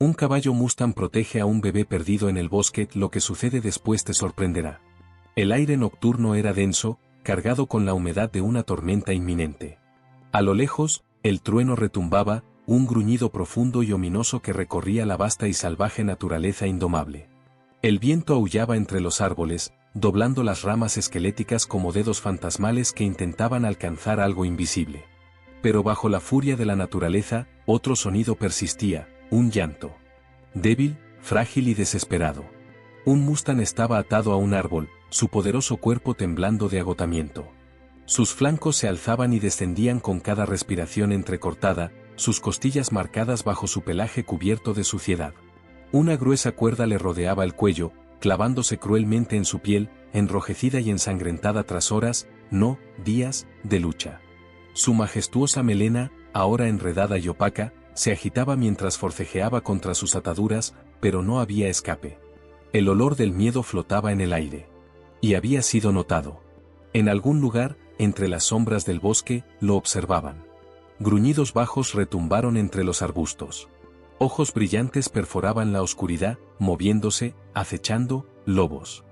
Un caballo Mustang protege a un bebé perdido en el bosque. Lo que sucede después te sorprenderá. El aire nocturno era denso, cargado con la humedad de una tormenta inminente. A lo lejos, el trueno retumbaba, un gruñido profundo y ominoso que recorría la vasta y salvaje naturaleza indomable. El viento aullaba entre los árboles, doblando las ramas esqueléticas como dedos fantasmales que intentaban alcanzar algo invisible. Pero bajo la furia de la naturaleza, otro sonido persistía, un llanto. Débil, frágil y desesperado. Un Mustang estaba atado a un árbol, su poderoso cuerpo temblando de agotamiento. Sus flancos se alzaban y descendían con cada respiración entrecortada, sus costillas marcadas bajo su pelaje cubierto de suciedad. Una gruesa cuerda le rodeaba el cuello, clavándose cruelmente en su piel, enrojecida y ensangrentada tras horas, no, días, de lucha. Su majestuosa melena, ahora enredada y opaca, se agitaba mientras forcejeaba contra sus ataduras, pero no había escape. El olor del miedo flotaba en el aire. Y había sido notado. En algún lugar, entre las sombras del bosque, lo observaban. Gruñidos bajos retumbaron entre los arbustos. Ojos brillantes perforaban la oscuridad, moviéndose, acechando, lobos.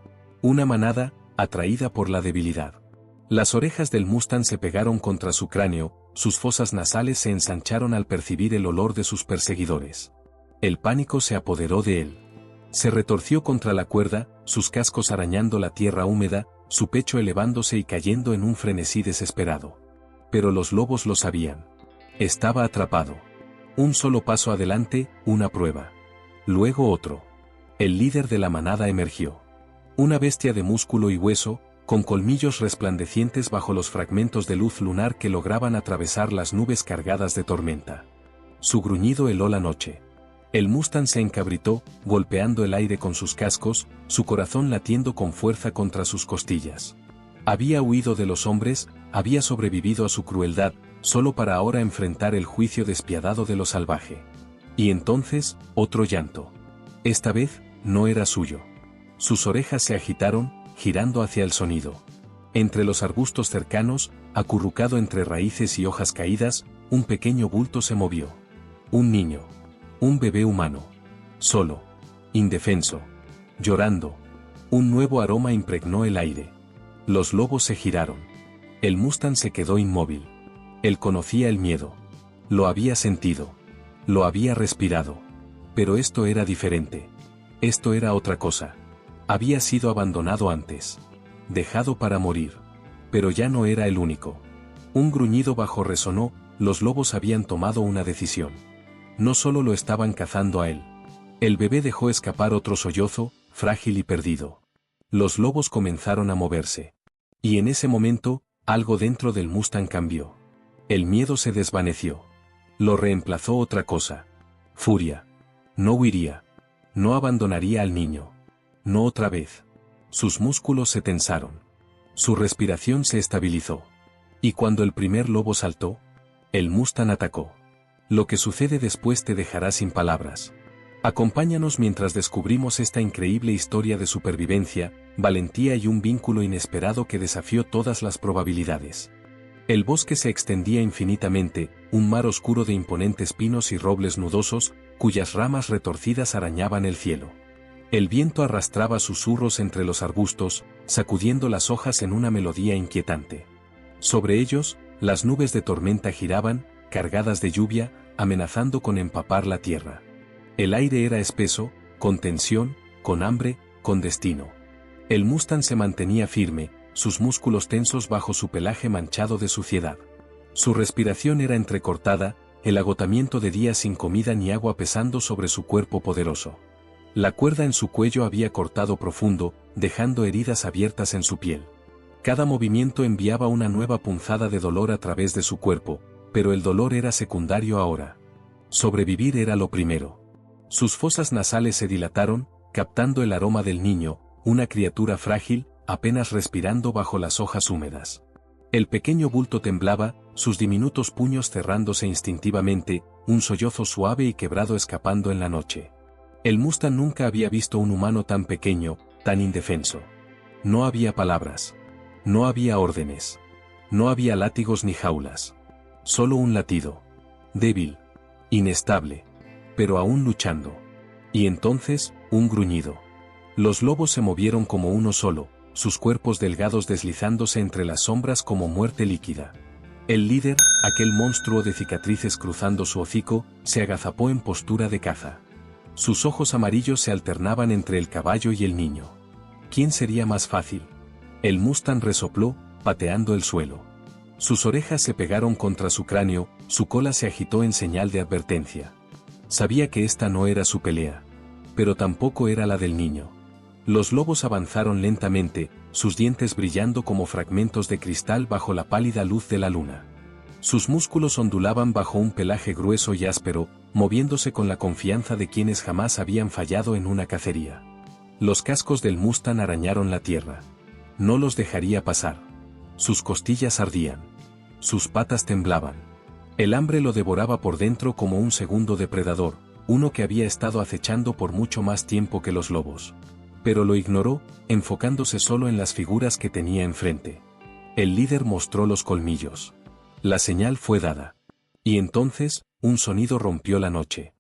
Una manada, atraída por la debilidad. Las orejas del Mustang se pegaron contra su cráneo, sus fosas nasales se ensancharon al percibir el olor de sus perseguidores. El pánico se apoderó de él. Se retorció contra la cuerda, sus cascos arañando la tierra húmeda, su pecho elevándose y cayendo en un frenesí desesperado. Pero los lobos lo sabían. Estaba atrapado. Un solo paso adelante, una prueba. Luego otro. El líder de la manada emergió. Una bestia de músculo y hueso, con colmillos resplandecientes bajo los fragmentos de luz lunar que lograban atravesar las nubes cargadas de tormenta. Su gruñido heló la noche. El Mustang se encabritó, golpeando el aire con sus cascos, su corazón latiendo con fuerza contra sus costillas. Había huido de los hombres, había sobrevivido a su crueldad, solo para ahora enfrentar el juicio despiadado de lo salvaje. Y entonces, otro llanto. Esta vez, no era suyo. Sus orejas se agitaron, girando hacia el sonido. Entre los arbustos cercanos, acurrucado entre raíces y hojas caídas, un pequeño bulto se movió. Un niño. Un bebé humano. Solo. Indefenso. Llorando. Un nuevo aroma impregnó el aire. Los lobos se giraron. El Mustang se quedó inmóvil. Él conocía el miedo. Lo había sentido. Lo había respirado. Pero esto era diferente. Esto era otra cosa. Había sido abandonado antes. Dejado para morir. Pero ya no era el único. Un gruñido bajo resonó, los lobos habían tomado una decisión. No solo lo estaban cazando a él. El bebé dejó escapar otro sollozo, frágil y perdido. Los lobos comenzaron a moverse. Y en ese momento, algo dentro del Mustang cambió. El miedo se desvaneció. Lo reemplazó otra cosa. Furia. No huiría. No abandonaría al niño. No otra vez. Sus músculos se tensaron. Su respiración se estabilizó. Y cuando el primer lobo saltó, el Mustang atacó. Lo que sucede después te dejará sin palabras. Acompáñanos mientras descubrimos esta increíble historia de supervivencia, valentía y un vínculo inesperado que desafió todas las probabilidades. El bosque se extendía infinitamente, un mar oscuro de imponentes pinos y robles nudosos, cuyas ramas retorcidas arañaban el cielo. El viento arrastraba susurros entre los arbustos, sacudiendo las hojas en una melodía inquietante. Sobre ellos, las nubes de tormenta giraban, cargadas de lluvia, amenazando con empapar la tierra. El aire era espeso, con tensión, con hambre, con destino. El Mustang se mantenía firme, sus músculos tensos bajo su pelaje manchado de suciedad. Su respiración era entrecortada, el agotamiento de días sin comida ni agua pesando sobre su cuerpo poderoso. La cuerda en su cuello había cortado profundo, dejando heridas abiertas en su piel. Cada movimiento enviaba una nueva punzada de dolor a través de su cuerpo, pero el dolor era secundario ahora. Sobrevivir era lo primero. Sus fosas nasales se dilataron, captando el aroma del niño, una criatura frágil, apenas respirando bajo las hojas húmedas. El pequeño bulto temblaba, sus diminutos puños cerrándose instintivamente, un sollozo suave y quebrado escapando en la noche. El Mustang nunca había visto un humano tan pequeño, tan indefenso. No había palabras. No había órdenes. No había látigos ni jaulas. Solo un latido. Débil. Inestable. pero aún luchando. Y entonces, un gruñido. Los lobos se movieron como uno solo, sus cuerpos delgados deslizándose entre las sombras como muerte líquida. El líder, aquel monstruo de cicatrices cruzando su hocico, se agazapó en postura de caza. Sus ojos amarillos se alternaban entre el caballo y el niño. ¿Quién sería más fácil? El Mustang resopló, pateando el suelo. Sus orejas se pegaron contra su cráneo, su cola se agitó en señal de advertencia. Sabía que esta no era su pelea. Pero tampoco era la del niño. Los lobos avanzaron lentamente, sus dientes brillando como fragmentos de cristal bajo la pálida luz de la luna. Sus músculos ondulaban bajo un pelaje grueso y áspero, moviéndose con la confianza de quienes jamás habían fallado en una cacería. Los cascos del Mustang arañaron la tierra. No los dejaría pasar. Sus costillas ardían. Sus patas temblaban. El hambre lo devoraba por dentro como un segundo depredador, uno que había estado acechando por mucho más tiempo que los lobos. Pero lo ignoró, enfocándose solo en las figuras que tenía enfrente. El líder mostró los colmillos. La señal fue dada. Y entonces, un sonido rompió la noche.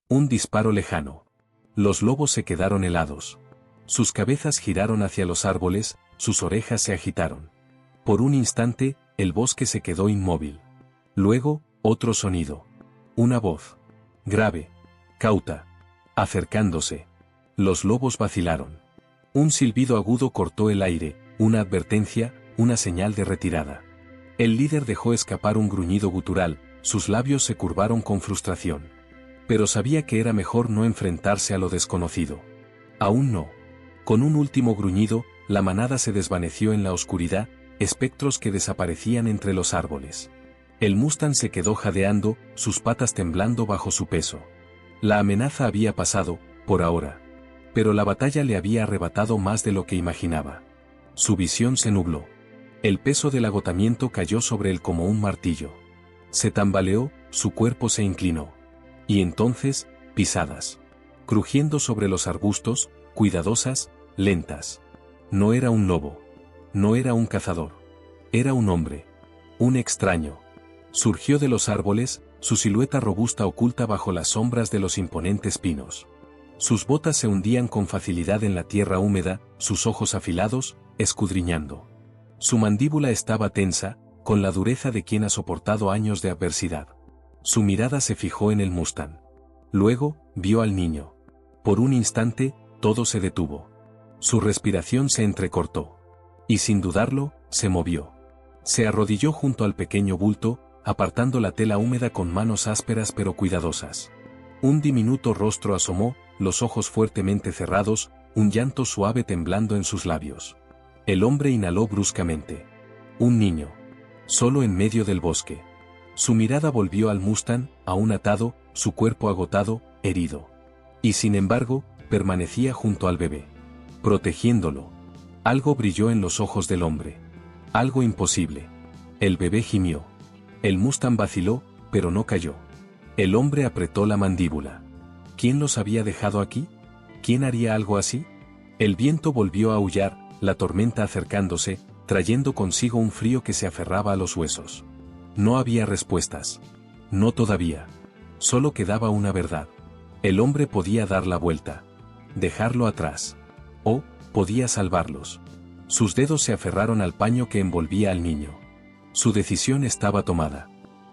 Un disparo lejano. Los lobos se quedaron helados. Sus cabezas giraron hacia los árboles, sus orejas se agitaron. Por un instante, el bosque se quedó inmóvil. Luego, otro sonido. Una voz. Grave. Cauta. Acercándose. Los lobos vacilaron. Un silbido agudo cortó el aire, una advertencia, una señal de retirada. El líder dejó escapar un gruñido gutural, sus labios se curvaron con frustración. Pero sabía que era mejor no enfrentarse a lo desconocido. Aún no. Con un último gruñido, la manada se desvaneció en la oscuridad, espectros que desaparecían entre los árboles. El Mustang se quedó jadeando, sus patas temblando bajo su peso. La amenaza había pasado, por ahora. Pero la batalla le había arrebatado más de lo que imaginaba. Su visión se nubló. El peso del agotamiento cayó sobre él como un martillo. Se tambaleó, su cuerpo se inclinó. Y entonces, pisadas. Crujiendo sobre los arbustos, cuidadosas, lentas. No era un lobo. No era un cazador. Era un hombre. Un extraño. Surgió de los árboles, su silueta robusta oculta bajo las sombras de los imponentes pinos. Sus botas se hundían con facilidad en la tierra húmeda, sus ojos afilados, escudriñando. Su mandíbula estaba tensa, con la dureza de quien ha soportado años de adversidad. Su mirada se fijó en el Mustang. Luego, vio al niño. Por un instante, todo se detuvo. Su respiración se entrecortó. Y sin dudarlo, se movió. Se arrodilló junto al pequeño bulto, apartando la tela húmeda con manos ásperas pero cuidadosas. Un diminuto rostro asomó, los ojos fuertemente cerrados, un llanto suave temblando en sus labios. El hombre inhaló bruscamente. Un niño. Solo en medio del bosque. Su mirada volvió al Mustang, aún atado, su cuerpo agotado, herido. Y sin embargo, permanecía junto al bebé. Protegiéndolo. Algo brilló en los ojos del hombre. Algo imposible. El bebé gimió. El Mustang vaciló, pero no cayó. El hombre apretó la mandíbula. ¿Quién los había dejado aquí? ¿Quién haría algo así? El viento volvió a aullar, la tormenta acercándose, trayendo consigo un frío que se aferraba a los huesos. No había respuestas. No todavía. Solo quedaba una verdad. El hombre podía dar la vuelta. Dejarlo atrás. O, podía salvarlos. Sus dedos se aferraron al paño que envolvía al niño. Su decisión estaba tomada.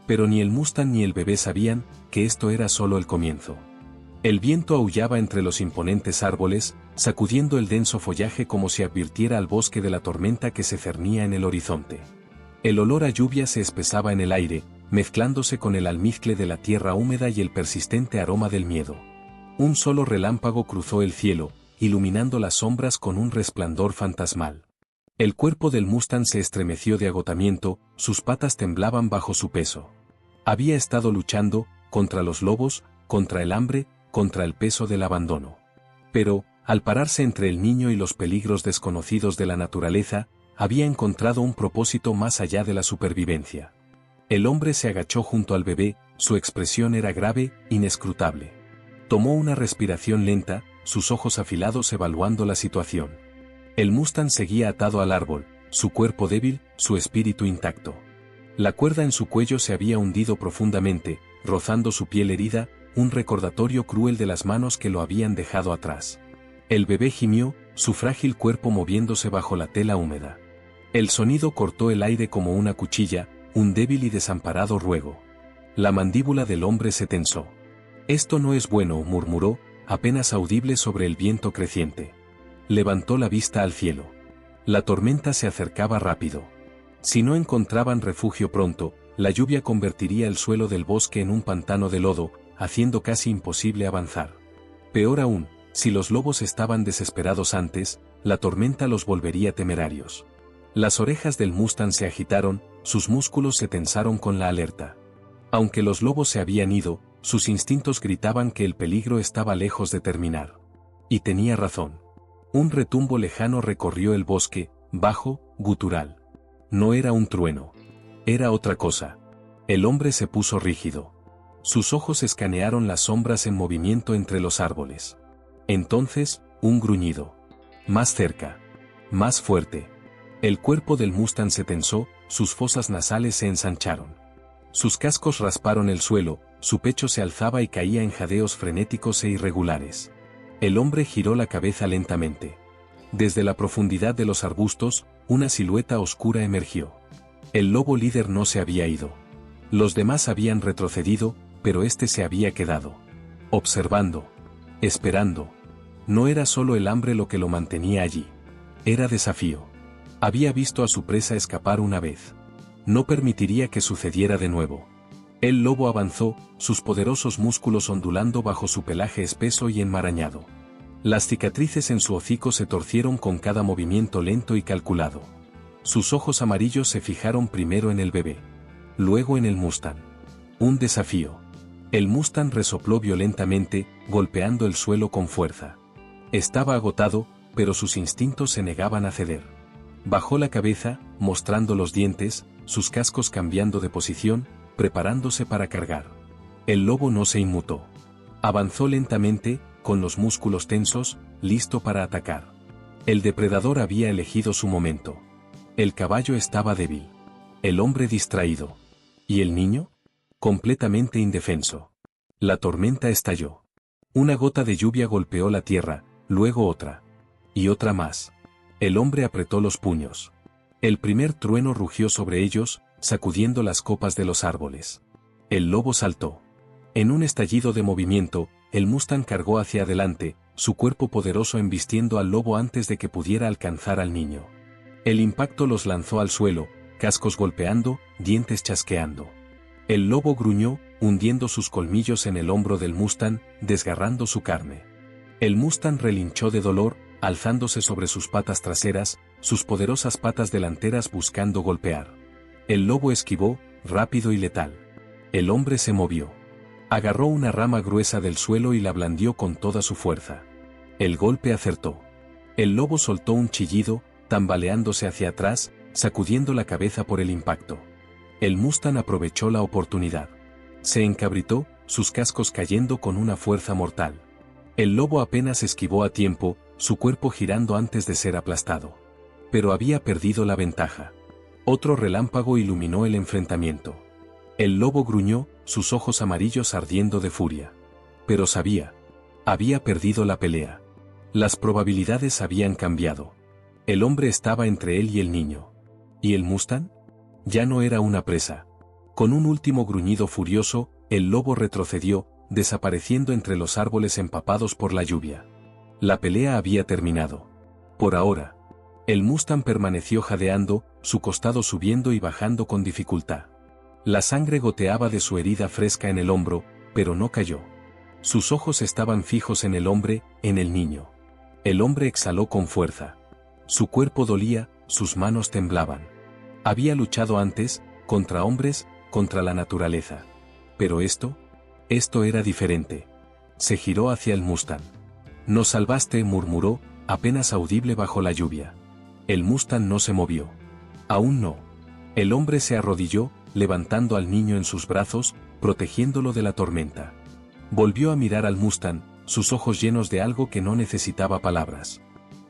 Pero ni el Mustang ni el bebé sabían que esto era solo el comienzo. El viento aullaba entre los imponentes árboles, sacudiendo el denso follaje como si advirtiera al bosque de la tormenta que se cernía en el horizonte. El olor a lluvia se espesaba en el aire, mezclándose con el almizcle de la tierra húmeda y el persistente aroma del miedo. Un solo relámpago cruzó el cielo, iluminando las sombras con un resplandor fantasmal. El cuerpo del Mustang se estremeció de agotamiento, sus patas temblaban bajo su peso. Había estado luchando, contra los lobos, contra el hambre, contra el peso del abandono. Pero, al pararse entre el niño y los peligros desconocidos de la naturaleza, había encontrado un propósito más allá de la supervivencia. El hombre se agachó junto al bebé, su expresión era grave, inescrutable. Tomó una respiración lenta, sus ojos afilados evaluando la situación. El Mustang seguía atado al árbol, su cuerpo débil, su espíritu intacto. La cuerda en su cuello se había hundido profundamente, rozando su piel herida, un recordatorio cruel de las manos que lo habían dejado atrás. El bebé gimió, su frágil cuerpo moviéndose bajo la tela húmeda. El sonido cortó el aire como una cuchilla, un débil y desamparado ruego. La mandíbula del hombre se tensó. «Esto no es bueno», murmuró, apenas audible sobre el viento creciente. Levantó la vista al cielo. La tormenta se acercaba rápido. Si no encontraban refugio pronto, la lluvia convertiría el suelo del bosque en un pantano de lodo, haciendo casi imposible avanzar. Peor aún, si los lobos estaban desesperados antes, la tormenta los volvería temerarios. Las orejas del Mustang se agitaron, sus músculos se tensaron con la alerta. Aunque los lobos se habían ido, sus instintos gritaban que el peligro estaba lejos de terminar. Y tenía razón. Un retumbo lejano recorrió el bosque, bajo, gutural. No era un trueno. Era otra cosa. El hombre se puso rígido. Sus ojos escanearon las sombras en movimiento entre los árboles. Entonces, un gruñido. Más cerca. Más fuerte. El cuerpo del Mustang se tensó, sus fosas nasales se ensancharon. Sus cascos rasparon el suelo, su pecho se alzaba y caía en jadeos frenéticos e irregulares. El hombre giró la cabeza lentamente. Desde la profundidad de los arbustos, una silueta oscura emergió. El lobo líder no se había ido. Los demás habían retrocedido, pero este se había quedado. Observando. Esperando. No era solo el hambre lo que lo mantenía allí. Era desafío. Había visto a su presa escapar una vez. No permitiría que sucediera de nuevo. El lobo avanzó, sus poderosos músculos ondulando bajo su pelaje espeso y enmarañado. Las cicatrices en su hocico se torcieron con cada movimiento lento y calculado. Sus ojos amarillos se fijaron primero en el bebé. Luego en el Mustang. Un desafío. El Mustang resopló violentamente, golpeando el suelo con fuerza. Estaba agotado, pero sus instintos se negaban a ceder. Bajó la cabeza, mostrando los dientes, sus cascos cambiando de posición, preparándose para cargar. El lobo no se inmutó. Avanzó lentamente, con los músculos tensos, listo para atacar. El depredador había elegido su momento. El caballo estaba débil. El hombre distraído. ¿Y el niño? Completamente indefenso. La tormenta estalló. Una gota de lluvia golpeó la tierra, luego otra. Y otra más. El hombre apretó los puños. El primer trueno rugió sobre ellos, sacudiendo las copas de los árboles. El lobo saltó. En un estallido de movimiento, el Mustang cargó hacia adelante, su cuerpo poderoso embistiendo al lobo antes de que pudiera alcanzar al niño. El impacto los lanzó al suelo, cascos golpeando, dientes chasqueando. El lobo gruñó, hundiendo sus colmillos en el hombro del Mustang, desgarrando su carne. El Mustang relinchó de dolor, alzándose sobre sus patas traseras, sus poderosas patas delanteras buscando golpear. El lobo esquivó, rápido y letal. El hombre se movió. Agarró una rama gruesa del suelo y la blandió con toda su fuerza. El golpe acertó. El lobo soltó un chillido, tambaleándose hacia atrás, sacudiendo la cabeza por el impacto. El Mustang aprovechó la oportunidad. Se encabritó, sus cascos cayendo con una fuerza mortal. El lobo apenas esquivó a tiempo, su cuerpo girando antes de ser aplastado. Pero había perdido la ventaja. Otro relámpago iluminó el enfrentamiento. El lobo gruñó, sus ojos amarillos ardiendo de furia. Pero sabía. Había perdido la pelea. Las probabilidades habían cambiado. El hombre estaba entre él y el niño. ¿Y el Mustang? Ya no era una presa. Con un último gruñido furioso, el lobo retrocedió, desapareciendo entre los árboles empapados por la lluvia. La pelea había terminado. Por ahora. El Mustang permaneció jadeando, su costado subiendo y bajando con dificultad. La sangre goteaba de su herida fresca en el hombro, pero no cayó. Sus ojos estaban fijos en el hombre, en el niño. El hombre exhaló con fuerza. Su cuerpo dolía, sus manos temblaban. Había luchado antes, contra hombres, contra la naturaleza. Pero esto era diferente. Se giró hacia el Mustang. «Nos salvaste», murmuró, apenas audible bajo la lluvia. El Mustang no se movió. Aún no. El hombre se arrodilló, levantando al niño en sus brazos, protegiéndolo de la tormenta. Volvió a mirar al Mustang, sus ojos llenos de algo que no necesitaba palabras.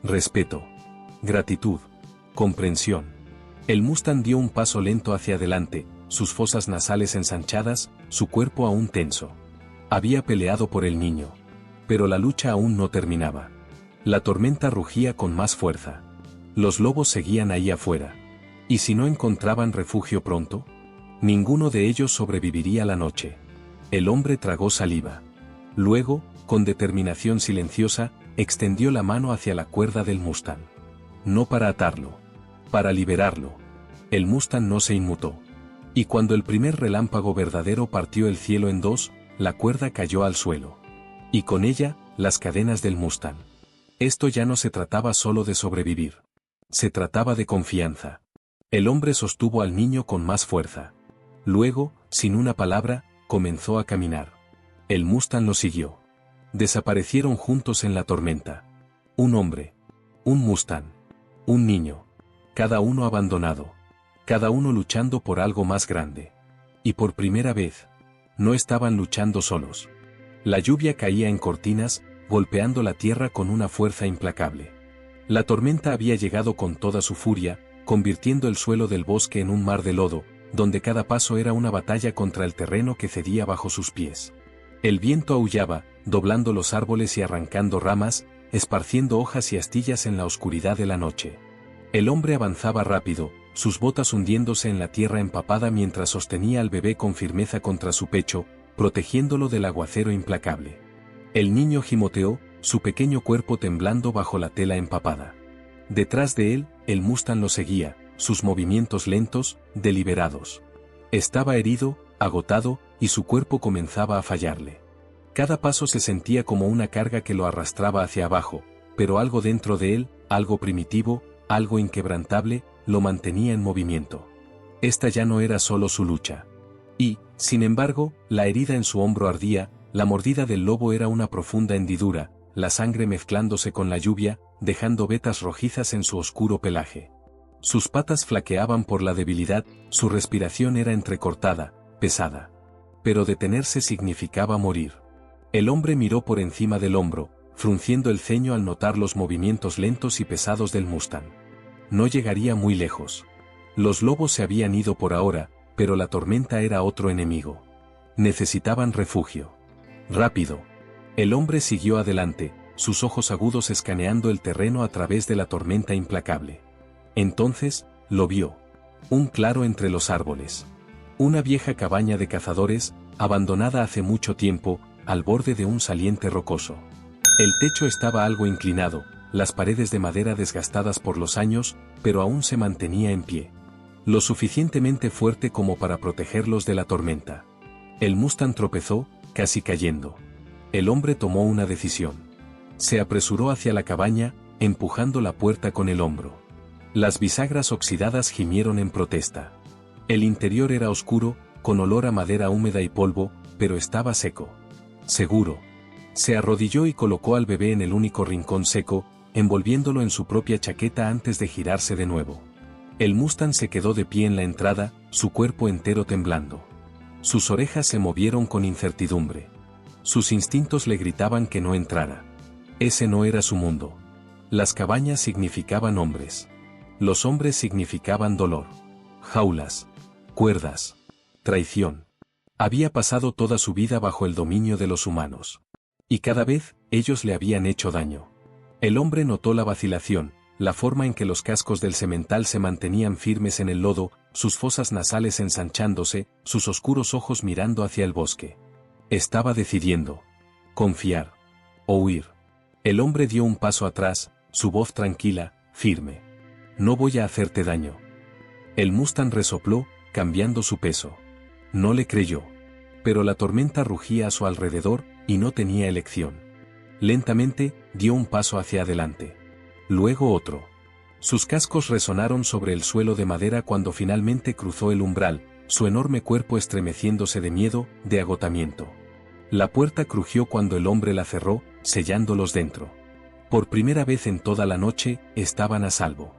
Respeto. Gratitud. Comprensión. El Mustang dio un paso lento hacia adelante, sus fosas nasales ensanchadas, su cuerpo aún tenso. Había peleado por el niño. Pero la lucha aún no terminaba. La tormenta rugía con más fuerza. Los lobos seguían ahí afuera. ¿Y si no encontraban refugio pronto? Ninguno de ellos sobreviviría la noche. El hombre tragó saliva. Luego, con determinación silenciosa, extendió la mano hacia la cuerda del Mustang. No para atarlo. Para liberarlo. El Mustang no se inmutó. Y cuando el primer relámpago verdadero partió el cielo en dos, la cuerda cayó al suelo. Y con ella, las cadenas del Mustang. Esto ya no se trataba solo de sobrevivir. Se trataba de confianza. El hombre sostuvo al niño con más fuerza. Luego, sin una palabra, comenzó a caminar. El Mustang lo siguió. Desaparecieron juntos en la tormenta. Un hombre. Un Mustang. Un niño. Cada uno abandonado. Cada uno luchando por algo más grande. Y por primera vez, no estaban luchando solos. La lluvia caía en cortinas, golpeando la tierra con una fuerza implacable. La tormenta había llegado con toda su furia, convirtiendo el suelo del bosque en un mar de lodo, donde cada paso era una batalla contra el terreno que cedía bajo sus pies. El viento aullaba, doblando los árboles y arrancando ramas, esparciendo hojas y astillas en la oscuridad de la noche. El hombre avanzaba rápido, sus botas hundiéndose en la tierra empapada mientras sostenía al bebé con firmeza contra su pecho, protegiéndolo del aguacero implacable. El niño gimoteó, su pequeño cuerpo temblando bajo la tela empapada. Detrás de él, el Mustang lo seguía, sus movimientos lentos, deliberados. Estaba herido, agotado, y su cuerpo comenzaba a fallarle. Cada paso se sentía como una carga que lo arrastraba hacia abajo, pero algo dentro de él, algo primitivo, algo inquebrantable, lo mantenía en movimiento. Esta ya no era solo su lucha. Y, sin embargo, la herida en su hombro ardía, la mordida del lobo era una profunda hendidura, la sangre mezclándose con la lluvia, dejando vetas rojizas en su oscuro pelaje. Sus patas flaqueaban por la debilidad, su respiración era entrecortada, pesada. Pero detenerse significaba morir. El hombre miró por encima del hombro, frunciendo el ceño al notar los movimientos lentos y pesados del Mustang. No llegaría muy lejos. Los lobos se habían ido por ahora, pero la tormenta era otro enemigo. Necesitaban refugio. Rápido. El hombre siguió adelante, sus ojos agudos escaneando el terreno a través de la tormenta implacable. Entonces, lo vio. Un claro entre los árboles. Una vieja cabaña de cazadores, abandonada hace mucho tiempo, al borde de un saliente rocoso. El techo estaba algo inclinado, las paredes de madera desgastadas por los años, pero aún se mantenía en pie. Lo suficientemente fuerte como para protegerlos de la tormenta. El Mustang tropezó, casi cayendo. El hombre tomó una decisión. Se apresuró hacia la cabaña, empujando la puerta con el hombro. Las bisagras oxidadas gimieron en protesta. El interior era oscuro, con olor a madera húmeda y polvo, pero estaba seco. Seguro. Se arrodilló y colocó al bebé en el único rincón seco, envolviéndolo en su propia chaqueta antes de girarse de nuevo. El Mustang se quedó de pie en la entrada, su cuerpo entero temblando. Sus orejas se movieron con incertidumbre. Sus instintos le gritaban que no entrara. Ese no era su mundo. Las cabañas significaban hombres. Los hombres significaban dolor. Jaulas. Cuerdas. Traición. Había pasado toda su vida bajo el dominio de los humanos. Y cada vez, ellos le habían hecho daño. El hombre notó la vacilación, la forma en que los cascos del semental se mantenían firmes en el lodo, sus fosas nasales ensanchándose, sus oscuros ojos mirando hacia el bosque. Estaba decidiendo. Confiar. O huir. El hombre dio un paso atrás, su voz tranquila, firme. No voy a hacerte daño. El Mustang resopló, cambiando su peso. No le creyó. Pero la tormenta rugía a su alrededor, y no tenía elección. Lentamente, dio un paso hacia adelante. Luego otro. Sus cascos resonaron sobre el suelo de madera cuando finalmente cruzó el umbral, su enorme cuerpo estremeciéndose de miedo, de agotamiento. La puerta crujió cuando el hombre la cerró, sellándolos dentro. Por primera vez en toda la noche, estaban a salvo.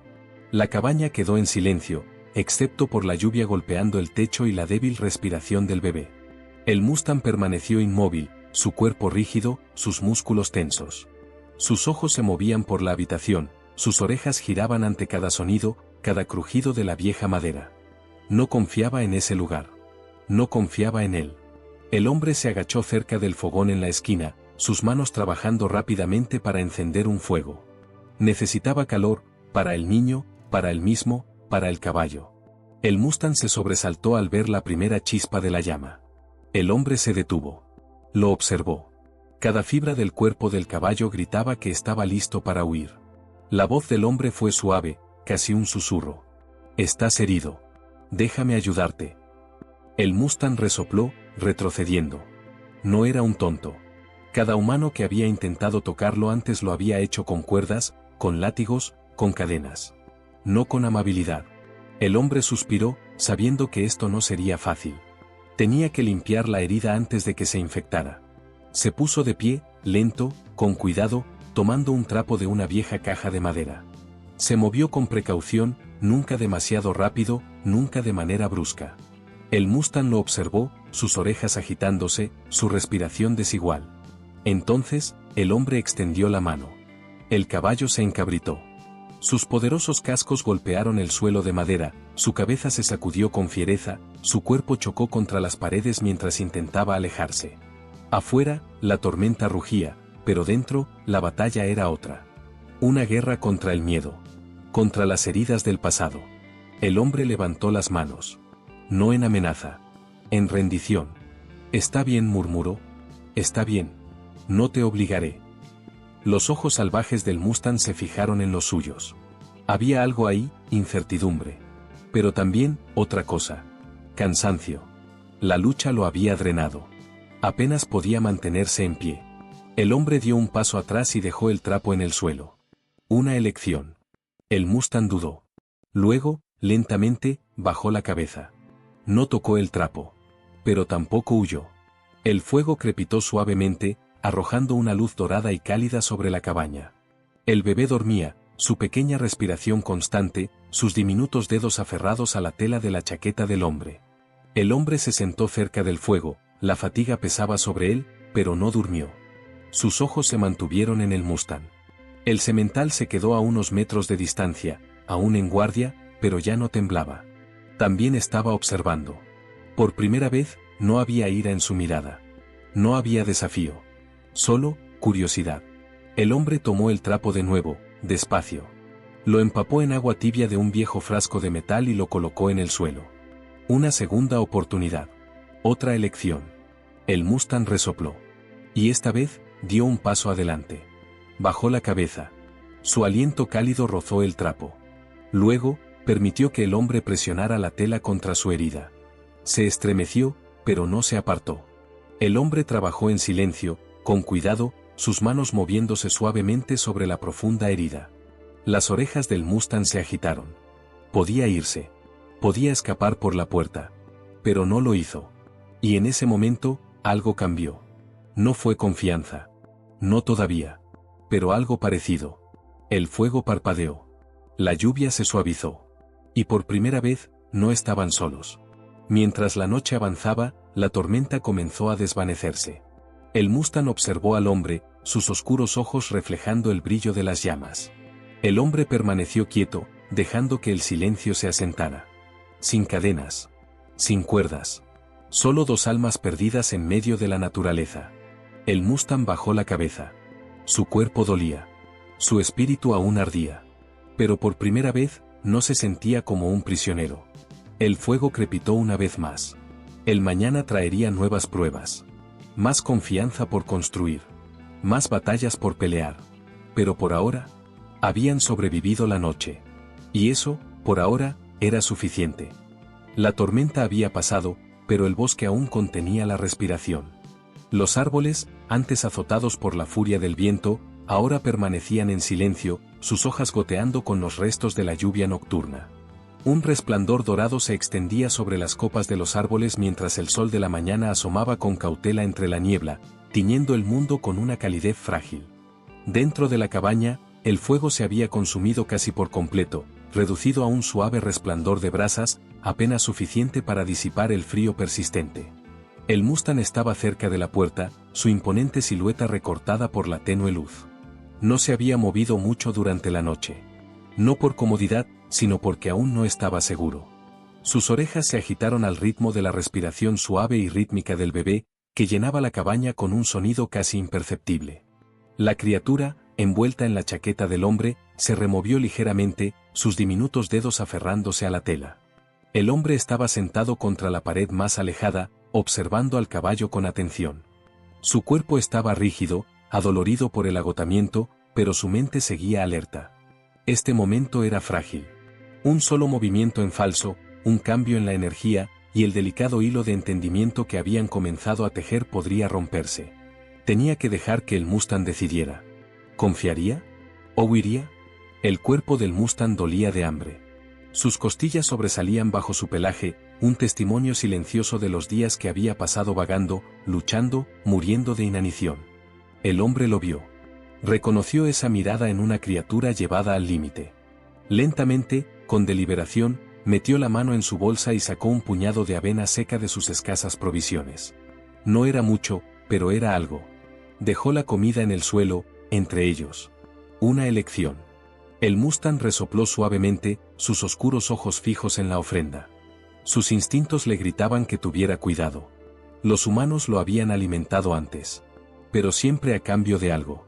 La cabaña quedó en silencio, excepto por la lluvia golpeando el techo y la débil respiración del bebé. El Mustang permaneció inmóvil, su cuerpo rígido, sus músculos tensos. Sus ojos se movían por la habitación, sus orejas giraban ante cada sonido, cada crujido de la vieja madera. No confiaba en ese lugar. No confiaba en él. El hombre se agachó cerca del fogón en la esquina, sus manos trabajando rápidamente para encender un fuego. Necesitaba calor, para el niño, para él mismo, para el caballo. El Mustang se sobresaltó al ver la primera chispa de la llama. El hombre se detuvo. Lo observó. Cada fibra del cuerpo del caballo gritaba que estaba listo para huir. La voz del hombre fue suave, casi un susurro. «Estás herido. Déjame ayudarte». El Mustang resopló, retrocediendo. No era un tonto. Cada humano que había intentado tocarlo antes lo había hecho con cuerdas, con látigos, con cadenas. No con amabilidad. El hombre suspiró, sabiendo que esto no sería fácil. Tenía que limpiar la herida antes de que se infectara. Se puso de pie, lento, con cuidado, tomando un trapo de una vieja caja de madera. Se movió con precaución, nunca demasiado rápido, nunca de manera brusca. El Mustang lo observó, sus orejas agitándose, su respiración desigual. Entonces, el hombre extendió la mano. El caballo se encabritó. Sus poderosos cascos golpearon el suelo de madera, su cabeza se sacudió con fiereza, su cuerpo chocó contra las paredes mientras intentaba alejarse. Afuera, la tormenta rugía, pero dentro, la batalla era otra. Una guerra contra el miedo. Contra las heridas del pasado. El hombre levantó las manos. No en amenaza. En rendición. «Está bien», murmuró. «Está bien. No te obligaré». Los ojos salvajes del Mustang se fijaron en los suyos. Había algo ahí, incertidumbre. Pero también, otra cosa. Cansancio. La lucha lo había drenado. Apenas podía mantenerse en pie. El hombre dio un paso atrás y dejó el trapo en el suelo. Una elección. El Mustang dudó. Luego, lentamente, bajó la cabeza. No tocó el trapo. Pero tampoco huyó. El fuego crepitó suavemente, arrojando una luz dorada y cálida sobre la cabaña. El bebé dormía, su pequeña respiración constante, sus diminutos dedos aferrados a la tela de la chaqueta del hombre. El hombre se sentó cerca del fuego, la fatiga pesaba sobre él, pero no durmió. Sus ojos se mantuvieron en el Mustang. El semental se quedó a unos metros de distancia, aún en guardia, pero ya no temblaba. También estaba observando. Por primera vez, no había ira en su mirada. No había desafío. Solo, curiosidad. El hombre tomó el trapo de nuevo, despacio. Lo empapó en agua tibia de un viejo frasco de metal y lo colocó en el suelo. Una segunda oportunidad. Otra elección. El Mustang resopló. Y esta vez, dio un paso adelante. Bajó la cabeza. Su aliento cálido rozó el trapo. Luego, permitió que el hombre presionara la tela contra su herida. Se estremeció, pero no se apartó. El hombre trabajó en silencio, con cuidado, sus manos moviéndose suavemente sobre la profunda herida. Las orejas del Mustang se agitaron. Podía irse. Podía escapar por la puerta. Pero no lo hizo. Y en ese momento, algo cambió. No fue confianza. No todavía. Pero algo parecido. El fuego parpadeó. La lluvia se suavizó. Y por primera vez, no estaban solos. Mientras la noche avanzaba, la tormenta comenzó a desvanecerse. El Mustang observó al hombre, sus oscuros ojos reflejando el brillo de las llamas. El hombre permaneció quieto, dejando que el silencio se asentara. Sin cadenas. Sin cuerdas. Solo dos almas perdidas en medio de la naturaleza. El Mustang bajó la cabeza. Su cuerpo dolía. Su espíritu aún ardía. Pero por primera vez, no se sentía como un prisionero. El fuego crepitó una vez más. El mañana traería nuevas pruebas. Más confianza por construir. Más batallas por pelear. Pero por ahora, habían sobrevivido la noche. Y eso, por ahora, era suficiente. La tormenta había pasado, pero el bosque aún contenía la respiración. Los árboles, antes azotados por la furia del viento, ahora permanecían en silencio, sus hojas goteando con los restos de la lluvia nocturna. Un resplandor dorado se extendía sobre las copas de los árboles mientras el sol de la mañana asomaba con cautela entre la niebla, tiñendo el mundo con una calidez frágil. Dentro de la cabaña, el fuego se había consumido casi por completo, reducido a un suave resplandor de brasas, apenas suficiente para disipar el frío persistente. El Mustang estaba cerca de la puerta, su imponente silueta recortada por la tenue luz. No se había movido mucho durante la noche. No por comodidad, sino porque aún no estaba seguro. Sus orejas se agitaron al ritmo de la respiración suave y rítmica del bebé, que llenaba la cabaña con un sonido casi imperceptible. La criatura, envuelta en la chaqueta del hombre, se removió ligeramente, sus diminutos dedos aferrándose a la tela. El hombre estaba sentado contra la pared más alejada, observando al caballo con atención. Su cuerpo estaba rígido, adolorido por el agotamiento, pero su mente seguía alerta. Este momento era frágil. Un solo movimiento en falso, un cambio en la energía, y el delicado hilo de entendimiento que habían comenzado a tejer podría romperse. Tenía que dejar que el Mustang decidiera. ¿Confiaría? ¿O huiría? El cuerpo del Mustang dolía de hambre. Sus costillas sobresalían bajo su pelaje, un testimonio silencioso de los días que había pasado vagando, luchando, muriendo de inanición. El hombre lo vio. Reconoció esa mirada en una criatura llevada al límite. Lentamente, con deliberación, metió la mano en su bolsa y sacó un puñado de avena seca de sus escasas provisiones. No era mucho, pero era algo. Dejó la comida en el suelo, entre ellos. Una elección. El Mustang resopló suavemente, sus oscuros ojos fijos en la ofrenda. Sus instintos le gritaban que tuviera cuidado. Los humanos lo habían alimentado antes. Pero siempre a cambio de algo.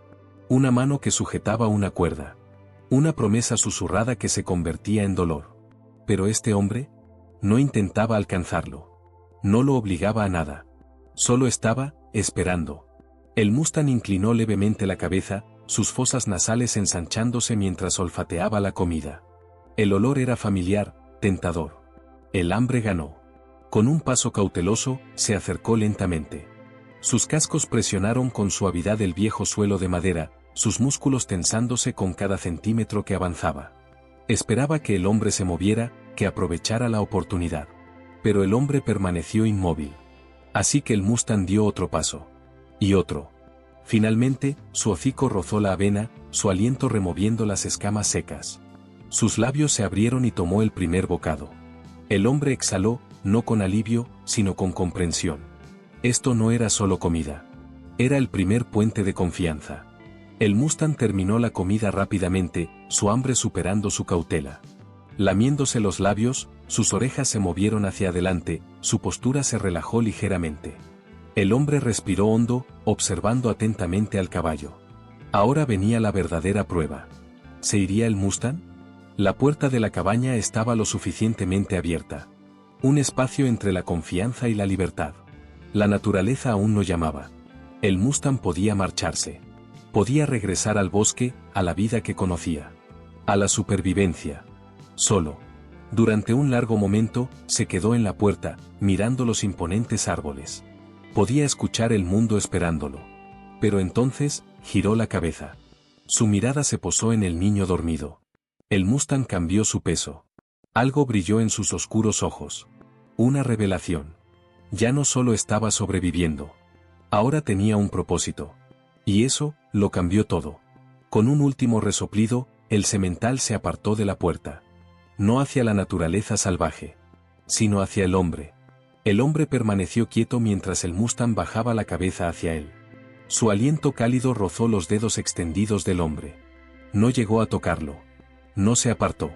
Una mano que sujetaba una cuerda. Una promesa susurrada que se convertía en dolor. Pero este hombre no intentaba alcanzarlo. No lo obligaba a nada. Solo estaba, esperando. El Mustang inclinó levemente la cabeza, sus fosas nasales ensanchándose mientras olfateaba la comida. El olor era familiar, tentador. El hambre ganó. Con un paso cauteloso, se acercó lentamente. Sus cascos presionaron con suavidad el viejo suelo de madera, sus músculos tensándose con cada centímetro que avanzaba. Esperaba que el hombre se moviera, que aprovechara la oportunidad. Pero el hombre permaneció inmóvil. Así que el Mustang dio otro paso. Y otro. Finalmente, su hocico rozó la avena, su aliento removiendo las escamas secas. Sus labios se abrieron y tomó el primer bocado. El hombre exhaló, no con alivio, sino con comprensión. Esto no era solo comida. Era el primer puente de confianza. El Mustang terminó la comida rápidamente, su hambre superando su cautela. Lamiéndose los labios, sus orejas se movieron hacia adelante, su postura se relajó ligeramente. El hombre respiró hondo, observando atentamente al caballo. Ahora venía la verdadera prueba. ¿Se iría el Mustang? La puerta de la cabaña estaba lo suficientemente abierta. Un espacio entre la confianza y la libertad. La naturaleza aún no llamaba. El Mustang podía marcharse. Podía regresar al bosque, a la vida que conocía. A la supervivencia. Solo. Durante un largo momento, se quedó en la puerta, mirando los imponentes árboles. Podía escuchar el mundo esperándolo. Pero entonces, giró la cabeza. Su mirada se posó en el niño dormido. El Mustang cambió su peso. Algo brilló en sus oscuros ojos. Una revelación. Ya no solo estaba sobreviviendo. Ahora tenía un propósito. Y eso, lo cambió todo. Con un último resoplido, el semental se apartó de la puerta. No hacia la naturaleza salvaje, sino hacia el hombre. El hombre permaneció quieto mientras el Mustang bajaba la cabeza hacia él. Su aliento cálido rozó los dedos extendidos del hombre. No llegó a tocarlo. No se apartó.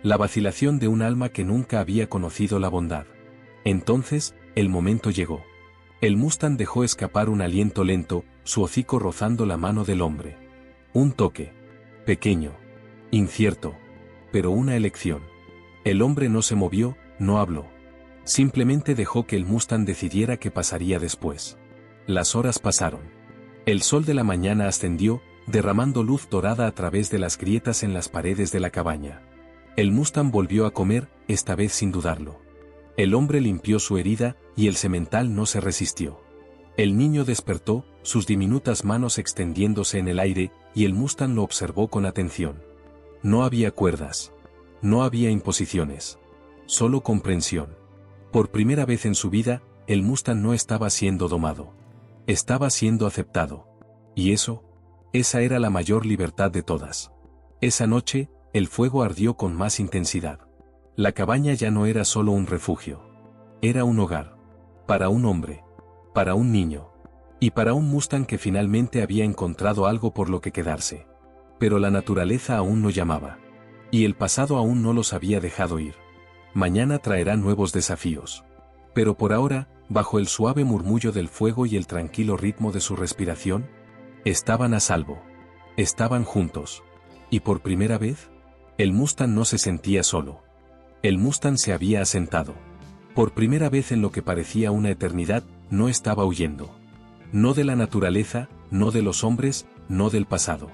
La vacilación de un alma que nunca había conocido la bondad. Entonces, el momento llegó. El Mustang dejó escapar un aliento lento, su hocico rozando la mano del hombre. Un toque. Pequeño. Incierto. Pero una elección. El hombre no se movió, no habló. Simplemente dejó que el Mustang decidiera qué pasaría después. Las horas pasaron. El sol de la mañana ascendió, derramando luz dorada a través de las grietas en las paredes de la cabaña. El Mustang volvió a comer, esta vez sin dudarlo. El hombre limpió su herida, y el semental no se resistió. El niño despertó, sus diminutas manos extendiéndose en el aire, y el Mustang lo observó con atención. No había cuerdas. No había imposiciones. Solo comprensión. Por primera vez en su vida, el Mustang no estaba siendo domado. Estaba siendo aceptado. Y esa era la mayor libertad de todas. Esa noche, el fuego ardió con más intensidad. La cabaña ya no era solo un refugio. Era un hogar. Para un hombre. Para un niño. Y para un Mustang que finalmente había encontrado algo por lo que quedarse. Pero la naturaleza aún no llamaba. Y el pasado aún no los había dejado ir. Mañana traerá nuevos desafíos. Pero por ahora, bajo el suave murmullo del fuego y el tranquilo ritmo de su respiración, estaban a salvo. Estaban juntos. Y por primera vez, el Mustang no se sentía solo. El Mustang se había asentado. Por primera vez en lo que parecía una eternidad, no estaba huyendo. No de la naturaleza, no de los hombres, no del pasado.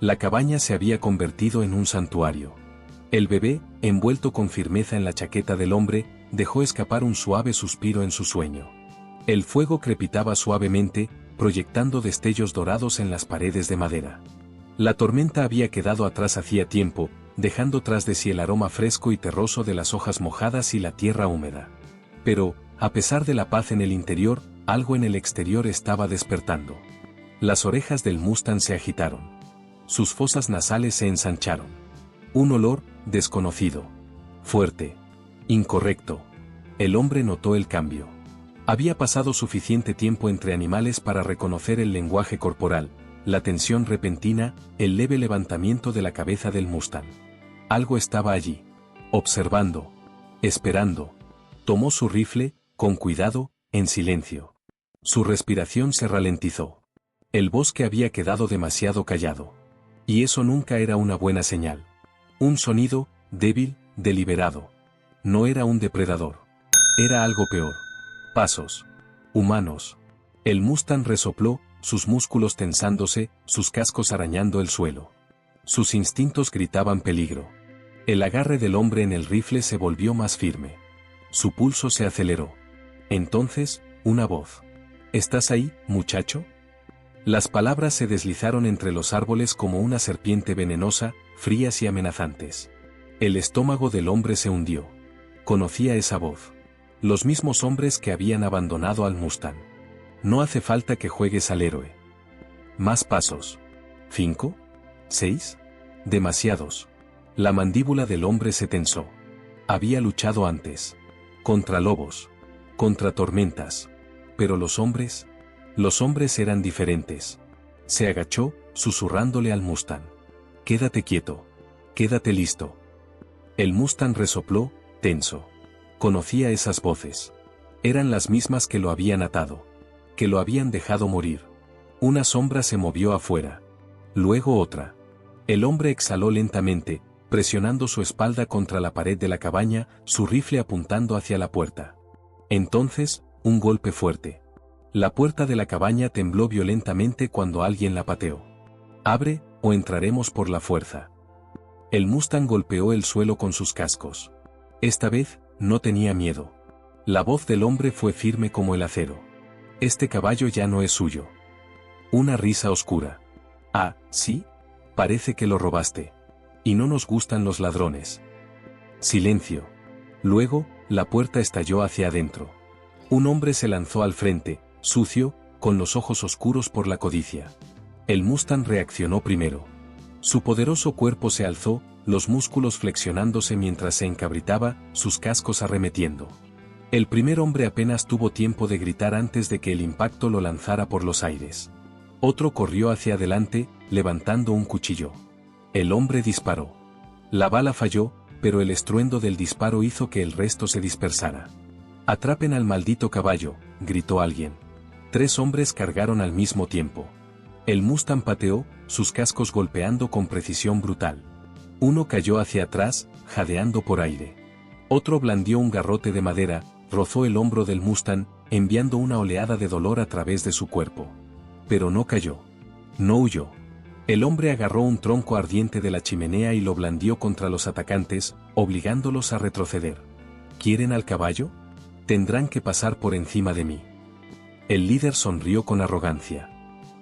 La cabaña se había convertido en un santuario. El bebé, envuelto con firmeza en la chaqueta del hombre, dejó escapar un suave suspiro en su sueño. El fuego crepitaba suavemente, proyectando destellos dorados en las paredes de madera. La tormenta había quedado atrás hacía tiempo, dejando tras de sí el aroma fresco y terroso de las hojas mojadas y la tierra húmeda. Pero, a pesar de la paz en el interior, algo en el exterior estaba despertando. Las orejas del Mustang se agitaron. Sus fosas nasales se ensancharon. Un olor, desconocido. Fuerte. Incorrecto. El hombre notó el cambio. Había pasado suficiente tiempo entre animales para reconocer el lenguaje corporal, la tensión repentina, el leve levantamiento de la cabeza del Mustang. Algo estaba allí. Observando. Esperando. Tomó su rifle, con cuidado, en silencio. Su respiración se ralentizó. El bosque había quedado demasiado callado. Y eso nunca era una buena señal. Un sonido, débil, deliberado. No era un depredador. Era algo peor. Pasos. Humanos. El Mustang resopló, sus músculos tensándose, sus cascos arañando el suelo. Sus instintos gritaban peligro. El agarre del hombre en el rifle se volvió más firme. Su pulso se aceleró. Entonces, una voz. ¿Estás ahí, muchacho? Las palabras se deslizaron entre los árboles como una serpiente venenosa, frías y amenazantes. El estómago del hombre se hundió. Conocía esa voz. Los mismos hombres que habían abandonado al Mustang. No hace falta que juegues al héroe. Más pasos. 5. 6. Demasiados. La mandíbula del hombre se tensó. Había luchado antes. Contra lobos. Contra tormentas. Pero los hombres eran diferentes. Se agachó, susurrándole al Mustang. Quédate quieto. Quédate listo. El Mustang resopló, tenso. Conocía esas voces. Eran las mismas que lo habían atado. Que lo habían dejado morir. Una sombra se movió afuera. Luego otra. El hombre exhaló lentamente, presionando su espalda contra la pared de la cabaña, su rifle apuntando hacia la puerta. Entonces, un golpe fuerte. La puerta de la cabaña tembló violentamente cuando alguien la pateó. «Abre, o entraremos por la fuerza». El Mustang golpeó el suelo con sus cascos. Esta vez, no tenía miedo. La voz del hombre fue firme como el acero. «Este caballo ya no es suyo». Una risa oscura. «Ah, ¿sí? Parece que lo robaste. Y no nos gustan los ladrones». Silencio. Luego, la puerta estalló hacia adentro. Un hombre se lanzó al frente, sucio, con los ojos oscuros por la codicia. El Mustang reaccionó primero. Su poderoso cuerpo se alzó, los músculos flexionándose mientras se encabritaba, sus cascos arremetiendo. El primer hombre apenas tuvo tiempo de gritar antes de que el impacto lo lanzara por los aires. Otro corrió hacia adelante, levantando un cuchillo. El hombre disparó. La bala falló, pero el estruendo del disparo hizo que el resto se dispersara. «Atrapen al maldito caballo», gritó alguien. 3 hombres cargaron al mismo tiempo. El Mustang pateó, sus cascos golpeando con precisión brutal. Uno cayó hacia atrás, jadeando por aire. Otro blandió un garrote de madera, rozó el hombro del Mustang, enviando una oleada de dolor a través de su cuerpo. Pero no cayó. No huyó. El hombre agarró un tronco ardiente de la chimenea y lo blandió contra los atacantes, obligándolos a retroceder. ¿Quieren al caballo? Tendrán que pasar por encima de mí. El líder sonrió con arrogancia.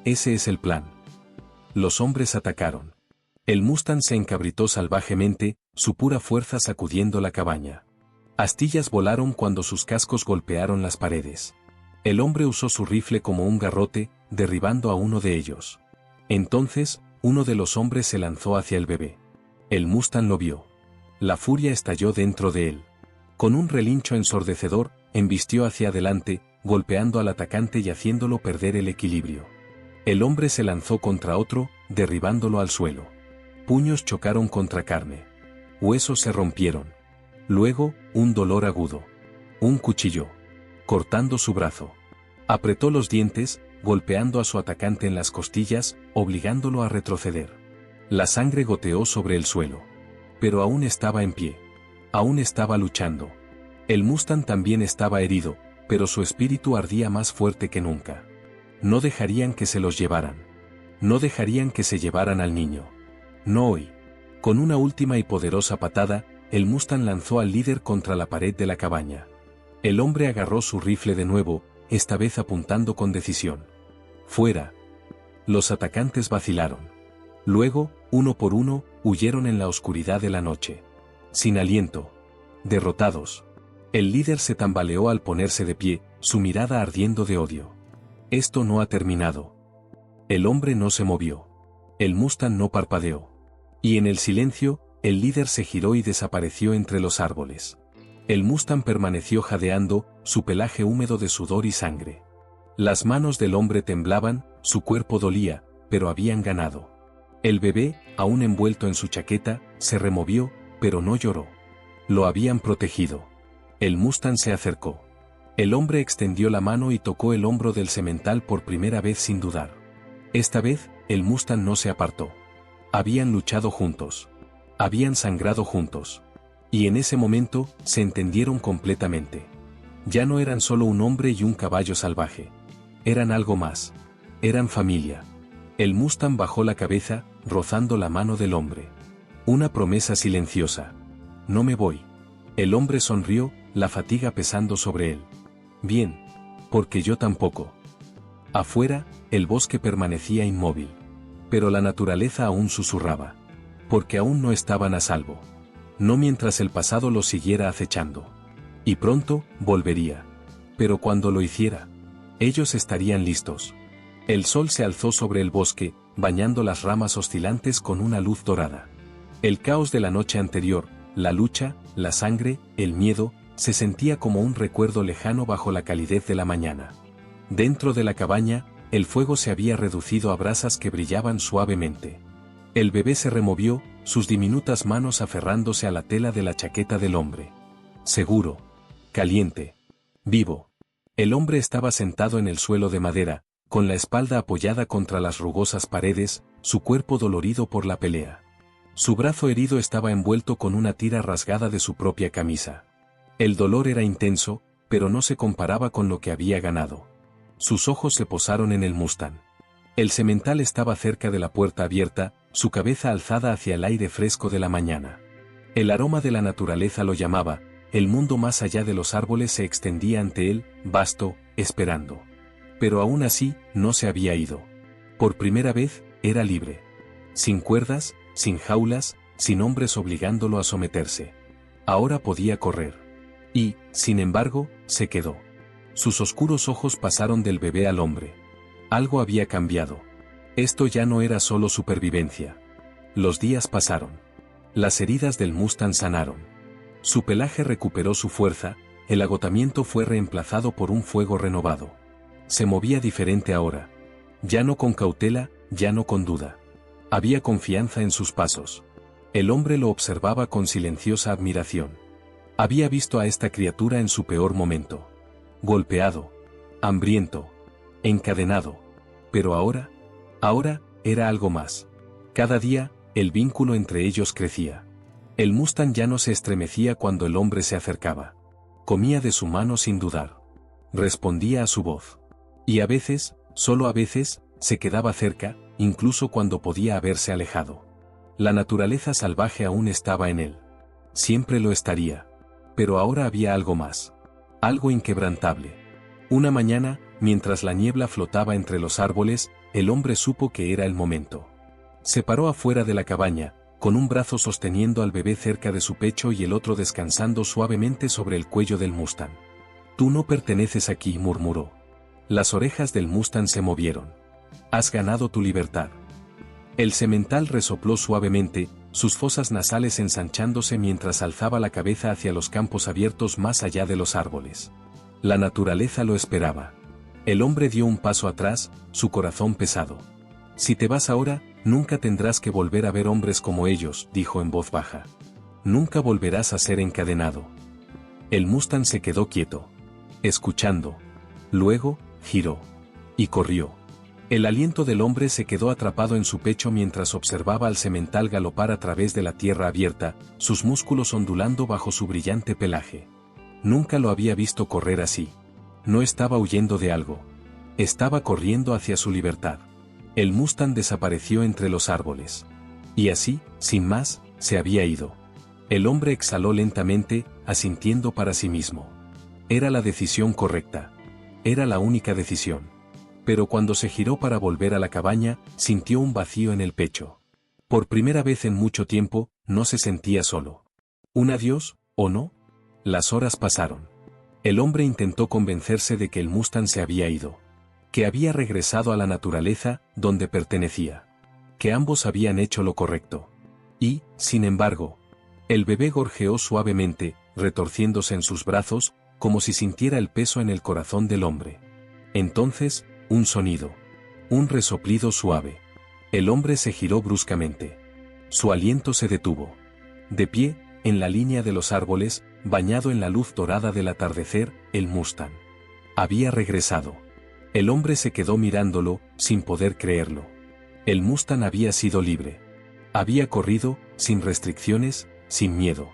Ese es el plan. Los hombres atacaron. El Mustang se encabritó salvajemente, su pura fuerza sacudiendo la cabaña. Astillas volaron cuando sus cascos golpearon las paredes. El hombre usó su rifle como un garrote, derribando a uno de ellos. Entonces, uno de los hombres se lanzó hacia el bebé. El Mustang lo vio. La furia estalló dentro de él. Con un relincho ensordecedor, embistió hacia adelante, golpeando al atacante y haciéndolo perder el equilibrio. El hombre se lanzó contra otro, derribándolo al suelo. Puños chocaron contra carne. Huesos se rompieron. Luego, un dolor agudo. Un cuchillo. cortando su brazo. Apretó los dientes, golpeando a su atacante en las costillas, obligándolo a retroceder. La sangre goteó sobre el suelo. Pero aún estaba en pie. Aún estaba luchando. El Mustang también estaba herido, pero su espíritu ardía más fuerte que nunca. No dejarían que se los llevaran. No dejarían que se llevaran al niño. No hoy. Con una última y poderosa patada, el Mustang lanzó al líder contra la pared de la cabaña. El hombre agarró su rifle de nuevo, esta vez apuntando con decisión. ¡Fuera! Los atacantes vacilaron. Luego, uno por uno, huyeron en la oscuridad de la noche. Sin aliento. Derrotados. El líder se tambaleó al ponerse de pie, su mirada ardiendo de odio. Esto no ha terminado. El hombre no se movió. El Mustang no parpadeó. Y en el silencio, el líder se giró y desapareció entre los árboles. El Mustang permaneció jadeando, su pelaje húmedo de sudor y sangre. Las manos del hombre temblaban, su cuerpo dolía, pero habían ganado. El bebé, aún envuelto en su chaqueta, se removió, pero no lloró. Lo habían protegido. El Mustang se acercó. El hombre extendió la mano y tocó el hombro del semental por primera vez sin dudar. Esta vez, el Mustang no se apartó. Habían luchado juntos. Habían sangrado juntos. Y en ese momento, se entendieron completamente. Ya no eran solo un hombre y un caballo salvaje. Eran algo más. Eran familia. El Mustang bajó la cabeza, rozando la mano del hombre. Una promesa silenciosa. No me voy. El hombre sonrió, la fatiga pesando sobre él. Bien. Porque yo tampoco. Afuera, el bosque permanecía inmóvil. Pero la naturaleza aún susurraba. Porque aún no estaban a salvo. No mientras el pasado los siguiera acechando. Y pronto, volvería. Pero cuando lo hiciera, ellos estarían listos. El sol se alzó sobre el bosque, bañando las ramas oscilantes con una luz dorada. El caos de la noche anterior, la lucha, la sangre, el miedo, se sentía como un recuerdo lejano bajo la calidez de la mañana. Dentro de la cabaña, el fuego se había reducido a brasas que brillaban suavemente. El bebé se removió, sus diminutas manos aferrándose a la tela de la chaqueta del hombre. Seguro. Caliente. Vivo. El hombre estaba sentado en el suelo de madera, con la espalda apoyada contra las rugosas paredes, su cuerpo dolorido por la pelea. Su brazo herido estaba envuelto con una tira rasgada de su propia camisa. El dolor era intenso, pero no se comparaba con lo que había ganado. Sus ojos se posaron en el Mustang. El semental estaba cerca de la puerta abierta, su cabeza alzada hacia el aire fresco de la mañana. El aroma de la naturaleza lo llamaba, el mundo más allá de los árboles se extendía ante él, vasto, esperando. Pero aún así, no se había ido. Por primera vez, era libre. Sin cuerdas, sin jaulas, sin hombres obligándolo a someterse. Ahora podía correr. Y, sin embargo, se quedó. Sus oscuros ojos pasaron del bebé al hombre. Algo había cambiado. Esto ya no era solo supervivencia. Los días pasaron. Las heridas del Mustang sanaron. Su pelaje recuperó su fuerza, el agotamiento fue reemplazado por un fuego renovado. Se movía diferente ahora. Ya no con cautela, ya no con duda. Había confianza en sus pasos. El hombre lo observaba con silenciosa admiración. Había visto a esta criatura en su peor momento. Golpeado. Hambriento. Encadenado. Pero ahora era algo más. Cada día, el vínculo entre ellos crecía. El Mustang ya no se estremecía cuando el hombre se acercaba. Comía de su mano sin dudar. Respondía a su voz. Y a veces, solo a veces, se quedaba cerca, incluso cuando podía haberse alejado. La naturaleza salvaje aún estaba en él. Siempre lo estaría. Pero ahora había algo más. Algo inquebrantable. Una mañana, mientras la niebla flotaba entre los árboles, el hombre supo que era el momento. Se paró afuera de la cabaña, con un brazo sosteniendo al bebé cerca de su pecho y el otro descansando suavemente sobre el cuello del Mustang. «Tú no perteneces aquí», murmuró. Las orejas del Mustang se movieron. «Has ganado tu libertad». El semental resopló suavemente, sus fosas nasales ensanchándose mientras alzaba la cabeza hacia los campos abiertos más allá de los árboles. La naturaleza lo esperaba. El hombre dio un paso atrás, su corazón pesado. «Si te vas ahora, nunca tendrás que volver a ver hombres como ellos», dijo en voz baja. «Nunca volverás a ser encadenado». El Mustang se quedó quieto. escuchando. Luego, giró. Y corrió. El aliento del hombre se quedó atrapado en su pecho mientras observaba al semental galopar a través de la tierra abierta, sus músculos ondulando bajo su brillante pelaje. Nunca lo había visto correr así. No estaba huyendo de algo. Estaba corriendo hacia su libertad. El Mustang desapareció entre los árboles. Y así, sin más, se había ido. El hombre exhaló lentamente, asintiendo para sí mismo. Era la decisión correcta. Era la única decisión. Pero cuando se giró para volver a la cabaña, sintió un vacío en el pecho. Por primera vez en mucho tiempo, no se sentía solo. ¿Un adiós, o no? Las horas pasaron. El hombre intentó convencerse de que el Mustang se había ido. Que había regresado a la naturaleza, donde pertenecía. Que ambos habían hecho lo correcto. Y, sin embargo, el bebé gorjeó suavemente, retorciéndose en sus brazos, como si sintiera el peso en el corazón del hombre. Entonces, un sonido. Un resoplido suave. El hombre se giró bruscamente. Su aliento se detuvo. De pie, en la línea de los árboles, bañado en la luz dorada del atardecer, el Mustang había regresado. El hombre se quedó mirándolo, sin poder creerlo. El Mustang había sido libre. Había corrido, sin restricciones, sin miedo.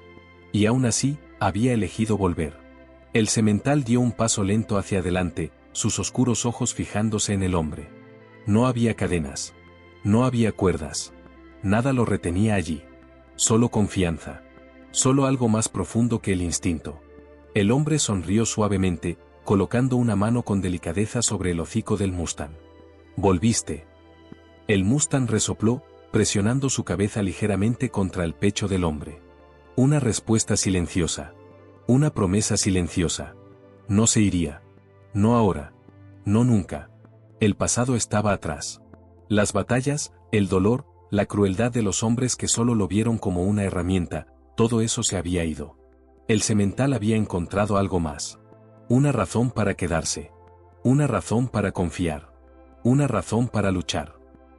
Y aún así, había elegido volver. El semental dio un paso lento hacia adelante, sus oscuros ojos fijándose en el hombre. No había cadenas. No había cuerdas. Nada lo retenía allí. Solo confianza. Solo algo más profundo que el instinto. El hombre sonrió suavemente, colocando una mano con delicadeza sobre el hocico del Mustang. «Volviste». El Mustang resopló, presionando su cabeza ligeramente contra el pecho del hombre. Una respuesta silenciosa. Una promesa silenciosa. No se iría. No ahora. No nunca. El pasado estaba atrás. Las batallas, el dolor, la crueldad de los hombres que solo lo vieron como una herramienta, todo eso se había ido. El semental había encontrado algo más. Una razón para quedarse. Una razón para confiar. Una razón para luchar.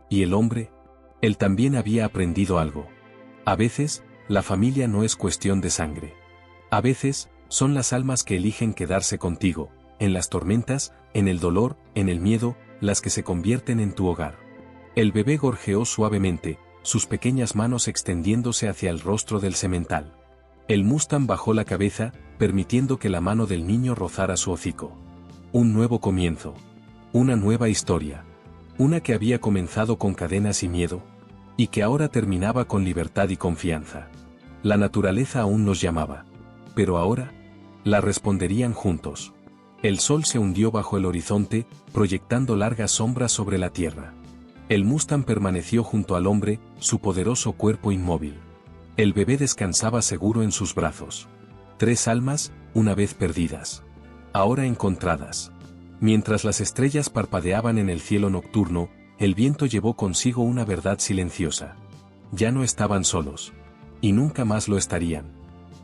¿Y el hombre? Él también había aprendido algo. A veces, la familia no es cuestión de sangre. A veces, son las almas que eligen quedarse contigo, en las tormentas, en el dolor, en el miedo, las que se convierten en tu hogar. El bebé gorjeó suavemente, sus pequeñas manos extendiéndose hacia el rostro del semental. El Mustang bajó la cabeza, permitiendo que la mano del niño rozara su hocico. Un nuevo comienzo. Una nueva historia. Una que había comenzado con cadenas y miedo, y que ahora terminaba con libertad y confianza. La naturaleza aún nos llamaba. Pero ahora, la responderían juntos. El sol se hundió bajo el horizonte, proyectando largas sombras sobre la tierra. El Mustang permaneció junto al hombre, su poderoso cuerpo inmóvil. El bebé descansaba seguro en sus brazos. Tres almas, una vez perdidas. Ahora encontradas. Mientras las estrellas parpadeaban en el cielo nocturno, el viento llevó consigo una verdad silenciosa. Ya no estaban solos. Y nunca más lo estarían.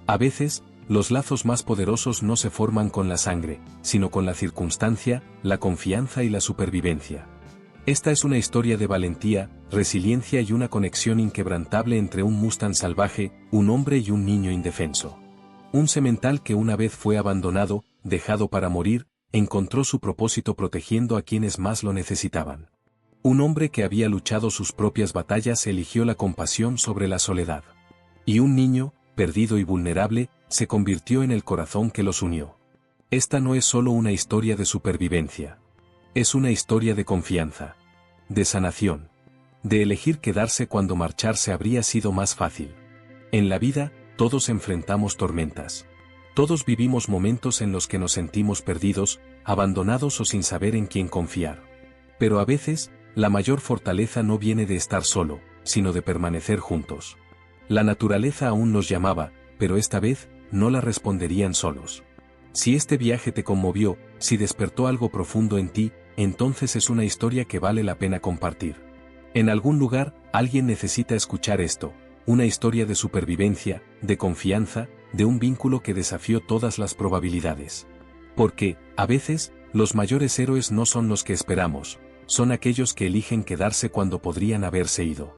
A veces, los lazos más poderosos no se forman con la sangre, sino con la circunstancia, la confianza y la supervivencia. Esta es una historia de valentía, resiliencia y una conexión inquebrantable entre un Mustang salvaje, un hombre y un niño indefenso. Un semental que una vez fue abandonado, dejado para morir, encontró su propósito protegiendo a quienes más lo necesitaban. Un hombre que había luchado sus propias batallas eligió la compasión sobre la soledad. Y un niño, perdido y vulnerable, se convirtió en el corazón que los unió. Esta no es solo una historia de supervivencia. Es una historia de confianza. De sanación. De elegir quedarse cuando marcharse habría sido más fácil. En la vida, todos enfrentamos tormentas. Todos vivimos momentos en los que nos sentimos perdidos, abandonados o sin saber en quién confiar. Pero a veces, la mayor fortaleza no viene de estar solo, sino de permanecer juntos. La naturaleza aún nos llamaba, pero esta vez, no la responderían solos. Si este viaje te conmovió, si despertó algo profundo en ti, entonces es una historia que vale la pena compartir. En algún lugar, alguien necesita escuchar esto, una historia de supervivencia, de confianza, de un vínculo que desafió todas las probabilidades. Porque, a veces, los mayores héroes no son los que esperamos, son aquellos que eligen quedarse cuando podrían haberse ido.